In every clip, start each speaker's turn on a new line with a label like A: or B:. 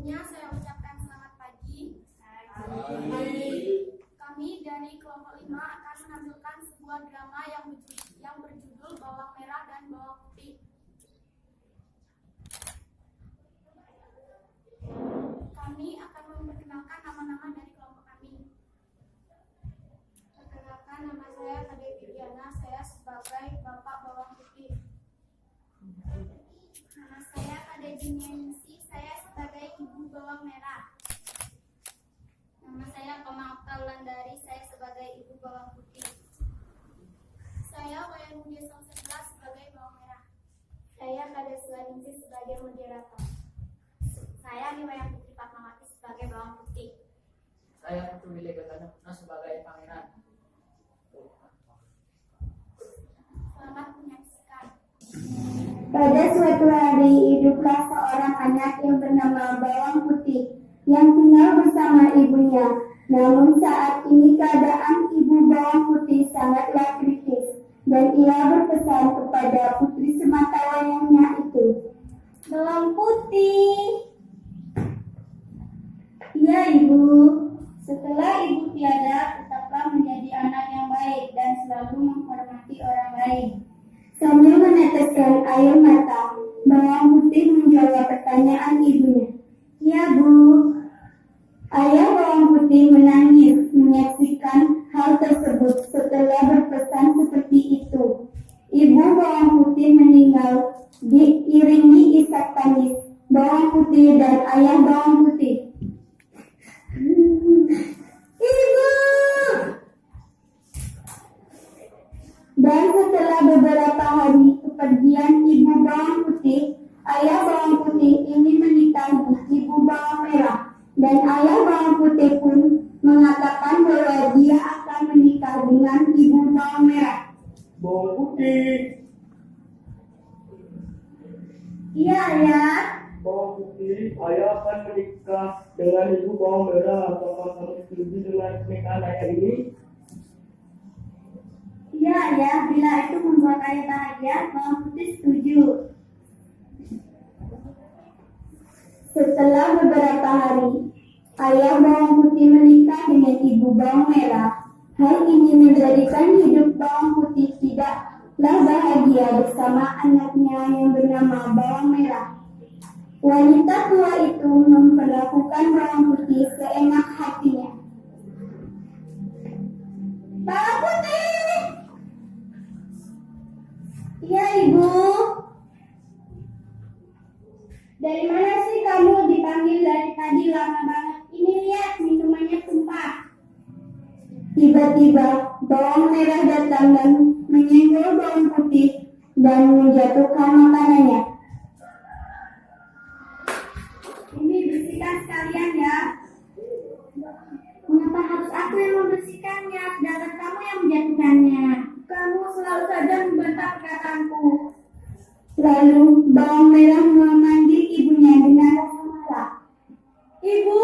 A: Sebelumnya saya ucapkan selamat pagi. Kami dari kelompok 5 akan menampilkan sebuah drama yang berjudul Bawang Merah dan Bawang Putih. Kami akan memperkenalkan nama-nama dari kelompok kami. Perkenalkan, nama saya Kade Viviana, saya sebagai Bapak Bawang Putih. Nama saya Kade Jinianisi, saya sebagai Ibu Bawang Merah. Nama saya Koma Oktalandari, saya sebagai Ibu Bawang Putih. Saya Wayan Mudia Samsudra sebagai Bawang Merah. Saya Kade Sulaningsih sebagai moderator. Saya Niwayang Putri Fatmawati sebagai Bawang Putih.
B: Saya Putu Wile Gaganukna sebagai Pangeran.
A: Selamat menyaksikan.
C: Pada suatu hari hiduplah seorang anak yang bernama Bawang Putih yang tinggal bersama ibunya. Namun saat ini keadaan ibu Bawang Putih sangatlah kritis dan ia berpesan kepada putri sematawayangnya itu. Bawang Putih. Iya ibu. Setelah ibu tiada, tetaplah menjadi anak yang baik dan selalu menghormati orang lain. Sambil meneteskan air mata, Bawang Putih menjawab pertanyaan ibunya. Ya bu. Ayah Bawang Putih menangis menyaksikan hal tersebut setelah berpesan seperti itu. Ibu Bawang Putih meninggal diiringi isak tangis Bawang Putih dan ayah Bawang Putih. Ibu! Dan setelah beberapa hari kepergian ibu Bawang Putih, ayah Bawang Putih ingin menikahi ibu Bawang Merah. Dan ayah Bawang Putih pun mengatakan bahwa dia akan menikah dengan ibu Bawang Merah.
D: Bawang Putih.
C: Iya ayah.
D: Bawang Putih, ayah akan menikah dengan ibu Bawang Merah. Apakah kamu setuju dengan pernikahan ayah ini?
C: Iya ayah, bila itu membuat ayah bahagia, Bawang Putih setuju. Setelah beberapa hari, ayah Bawang Putih menikah dengan ibu Bawang Merah. Hal ini menjadikan hidup Bawang Putih tidaklah bahagia bersama anaknya yang bernama Bawang Merah. Wanita tua itu memperlakukan Bawang Putih seenak hatinya. Bawang Putih! Iya ibu. Dari mana sih kamu? Dipanggil dari tadi lama banget. Ini lihat minumannya tumpah. Tiba-tiba Bawang Merah datang dan menyenggol Bawang Putih dan menjatuhkan makanannya. Ini bersihkan sekalian ya. Mengapa harus aku yang membersihkannya, sedangkan kamu yang menjatuhkannya? Kamu selalu saja membantah perkataanku. Lalu Bawang Merah memanggil ibunya dengan rasa marah. Ibu!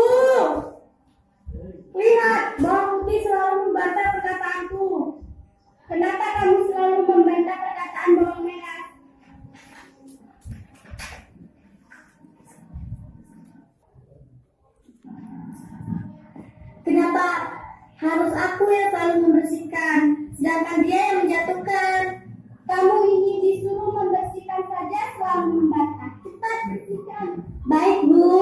C: Lihat, Bawang Putih selalu membantah perkataanku. Kenapa kamu selalu membantah perkataan Bawang Merah? Kenapa harus aku yang selalu membersihkan, sedangkan dia yang menjatuhkan? Kamu ini disuruh membersihkan saja selalu membantah. Cepat bersihkan. Baik bu.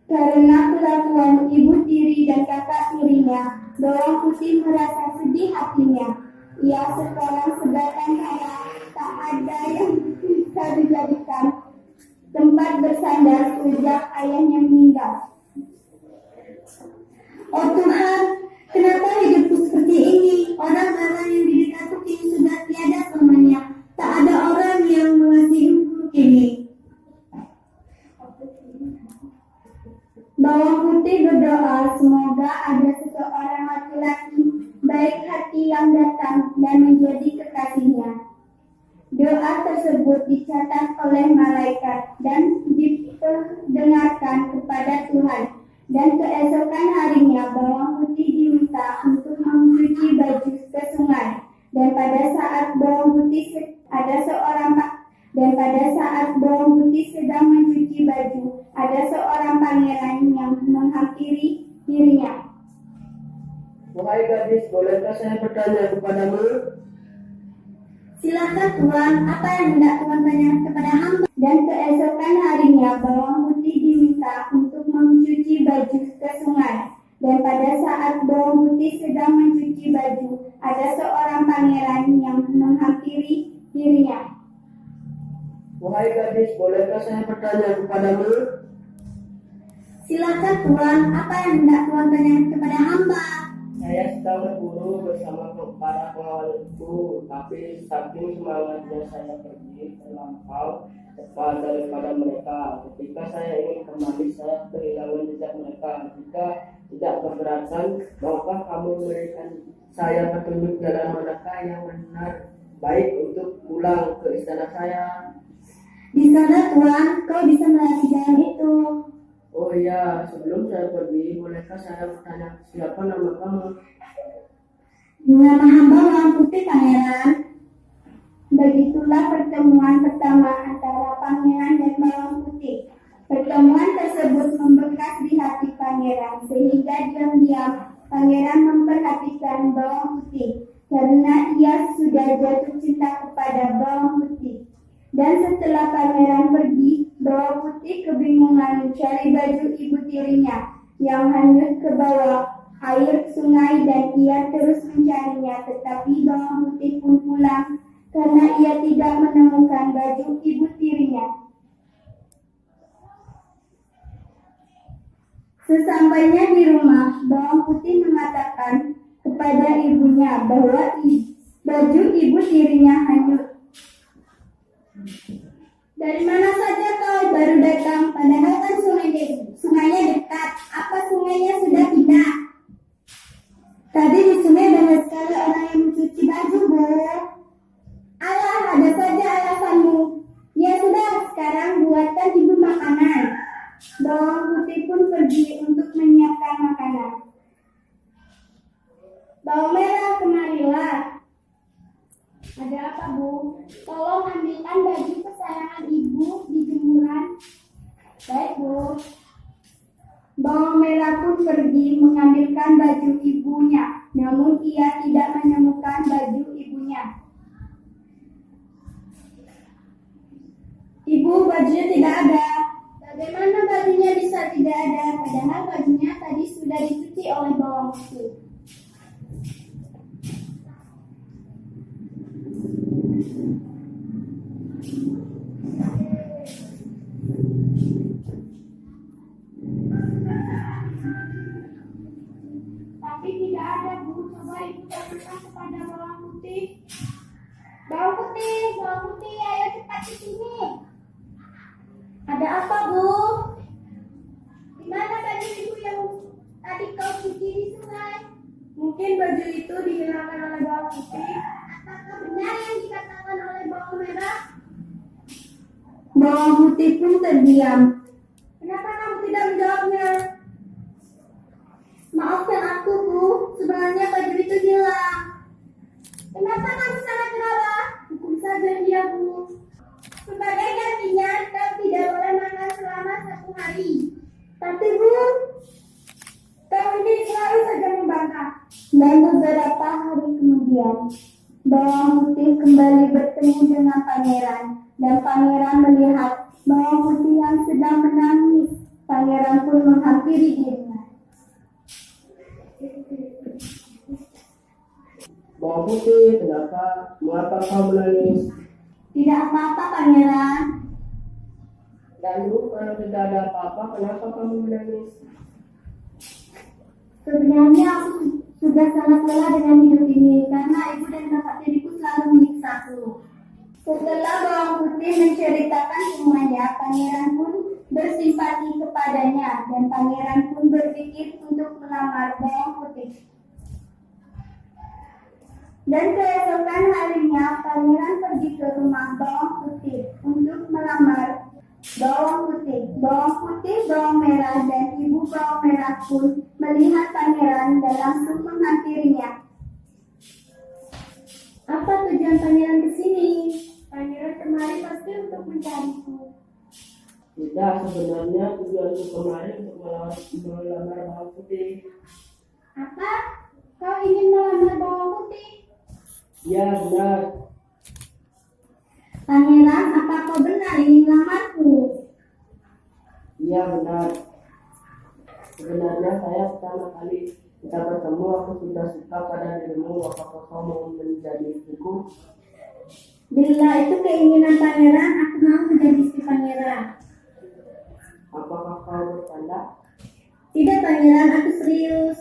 C: Karena kelakuan ibu tiri dan kakak tirinya, Bawang Putih merasa sedih hatinya. Ia sekarang sebatang kara, tak ada yang bisa dijadikan tempat bersandar sejak ayahnya meninggal. Oh Tuhan, kenapa hidupku seperti ini? Orang-orang yang di dekatku kini sudah tiada semuanya. Tak ada orang yang mengasihiku kini. Bawang Putih berdoa semoga ada seseorang laki-laki baik hati yang datang dan menjadi kekasihnya. Doa tersebut dicatat oleh malaikat dan diperdengarkan kepada Tuhan. Dan keesokan harinya Bawang Putih diminta untuk mencuci baju ke sungai. Dan pada saat Bawang Putih sedang mencuci baju, ada seorang pangeran
D: saya bertanya kepadamu?
C: Silakan Tuan, apa yang hendak Tuan tanya kepada hamba? Dan keesokan harinya bawang putih diminta untuk mencuci baju ke sungai. Dan pada saat bawang putih sedang mencuci baju, ada seorang pangeran yang menghampiri dirinya.
D: Wahai gadis, bolehkah saya bertanya kepadamu?
C: Silakan Tuan, apa yang hendak Tuan tanya kepada hamba?
D: Saya sedang berburu bersama para pengawalku, tapi saking semangatnya saya pergi terlampau cepat daripada mereka. Ketika saya ingin kembali, saya kehilangan jejak mereka. Jika tidak pergerakan, maukah kamu memberikan saya petunjuk jalan manakah yang benar baik untuk pulang ke istana saya?
C: Di sana Tuan, kau bisa melewati jalan itu.
D: Oh iya, sebelum saya pergi, bolehkah saya bertanya siapa nama kamu?
C: Nama hamba bawang putih pangeran. Begitulah pertemuan pertama antara pangeran dan bawang putih. Pertemuan tersebut membekas di hati pangeran, sehingga diam-diam pangeran memperhatikan bawang putih karena ia sudah jatuh cinta kepada bawang putih. Dan setelah pangeran pergi, bawang putih kebingungan mencari baju ibu tirinya yang hanyut ke bawah air sungai, dan ia terus mencarinya, tetapi bawang putih pun pulang karena ia tidak menemukan baju ibu tirinya. Sesampainya di rumah, bawang putih mengatakan kepada ibunya bahwa baju ibu tirinya hanyut. Dari mana saja kau baru datang, padahal kan sungainya dekat. Apa sungainya sudah tidak? Tadi di sungai banyak sekali orang yang mencuci baju, Bu. Alah, ada saja alasanmu. Ya sudah, sekarang buatkan ibu makanan. Bawang putih pun pergi untuk menyiapkan makanan. Bawang merah, kemarilah. Ada apa, Bu? Tolong ambilkan baju kesayangan ibu di jemuran. Baik, Bu. Bawang merah pun pergi mengambilkan baju ibunya, namun ia tidak menemukan baju ibunya. Ibu, bajunya tidak ada. Bagaimana bajunya bisa tidak ada, padahal bajunya tadi sudah dicuci oleh bawang putih? Tapi tidak ada, Bu. Coba ibu tanyakan kepada bawang putih. Bawang putih, ayo cepat ke sini. Ada apa, Bu? Di mana baju ibu yang tadi kau cuci di sungai? Mungkin baju itu dihilangkan oleh bawang putih. Apakah benar yang dikatakan oleh bawang merah? Bawang putih pun terdiam. Kenapa kamu tidak menjawabnya? Maafkan aku, Bu. Sebenarnya baju itu hilang. Kenapa kamu sangat kenapa? Hukum saja dia, Bu. Sebagai gantinya, kau tidak boleh makan selama 1 hari. Tapi, Bu, kau ini selalu saja membantah. Dan beberapa hari kemudian, bawang putih kembali bertemu dengan pangeran. Dan pangeran melihat bawang putih yang sedang menangis. Pangeran pun menghampiri dirinya.
D: Bawang putih, mengapa kau menangis?
C: Tidak apa-apa, pangeran.
D: Lalu kalau tidak ada apa-apa, kenapa kamu menangis?
C: Sebenarnya aku sudah sangat lelah dengan hidup ini karena ibu dan kakak tiriku selalu menyiksaku. Setelah bawang putih menceritakan semuanya, pangeran pun bersimpati kepadanya dan pangeran pun berpikir untuk melamar bawang putih. Dan keesokan harinya, pangeran pergi ke rumah bawang putih untuk melamar bawang putih. Bawang putih, bawang merah, dan ibu bawang merah pun melihat pangeran dan langsung menghampirinya. Apa tujuan pangeran ke sini? Pangeran kemari pasti untuk mencariku.
D: Tidak, sebenarnya tujuanku kemarin untuk melamar bawang putih.
C: Apa? Kau ingin melamar bawang putih?
D: Ya benar.
C: Pangeran, apa kau benar ingin melamarku?
D: Iya benar. Sebenarnya saya pertama kali kita bertemu aku sudah suka pada dirimu. Apakah kau mau menjadi istriku?
C: Bila itu keinginan pangeran, aku mau menjadi istri pangeran.
D: Apakah kau bercanda?
C: Tidak pangeran, aku serius.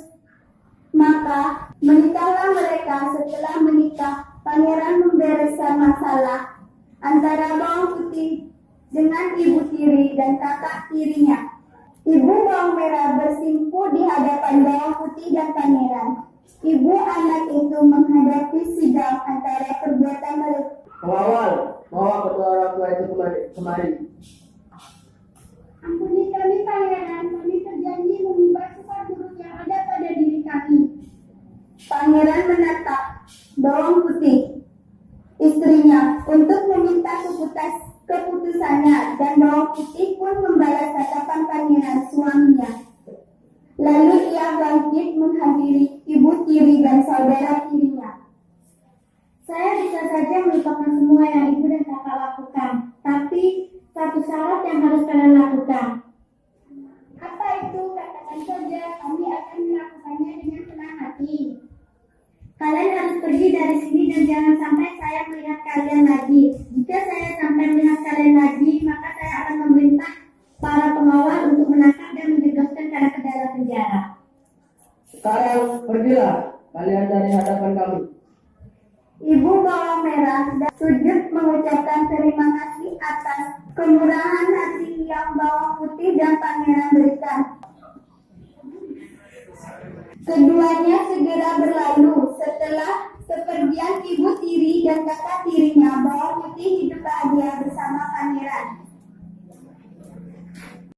C: Maka menikahlah mereka. Setelah menikah, pangeran membereskan masalah antara bawang putih dengan ibu tiri dan kakak tirinya. Ibu bawang merah bersimpu di hadapan bawang putih dan pangeran. Ibu anak itu menghadapi sidang antara perbuatan mereka.
D: Pengawal, bawa kedua orang tua itu kemari.
C: Ampuni kami pangeran, kami berjanji mengubah sifat buruk yang ada pada diri kami. Pangeran menatap bawang putih, istrinya, untuk meminta keputusannya, dan bawang putih pun membalas tatapan pangeran suaminya. Lalu ia bangkit menghadiri ibu tiri dan saudara tirinya. Saya bisa saja melupakan semua yang ibu dan kakak lakukan, tapi satu syarat yang harus kalian lakukan. Apa itu? Katakan saja, kami akan melakukannya dengan senang hati. Kalian harus pergi dari sini dan jangan sampai saya melihat kalian lagi. Jika saya sampai melihat kalian lagi, maka saya akan memerintah para pengawal untuk menangkap dan menjebloskan kalian ke dalam penjara.
D: Sekarang pergilah kalian dari hadapan kami.
C: Ibu bawang merah sujud mengucapkan terima kasih atas kemurahan hati yang bawang putih dan pangeran berikan. Keduanya segera berlalu. Setelah sepergian ibu tiri dan kakak tirinya, bawang putih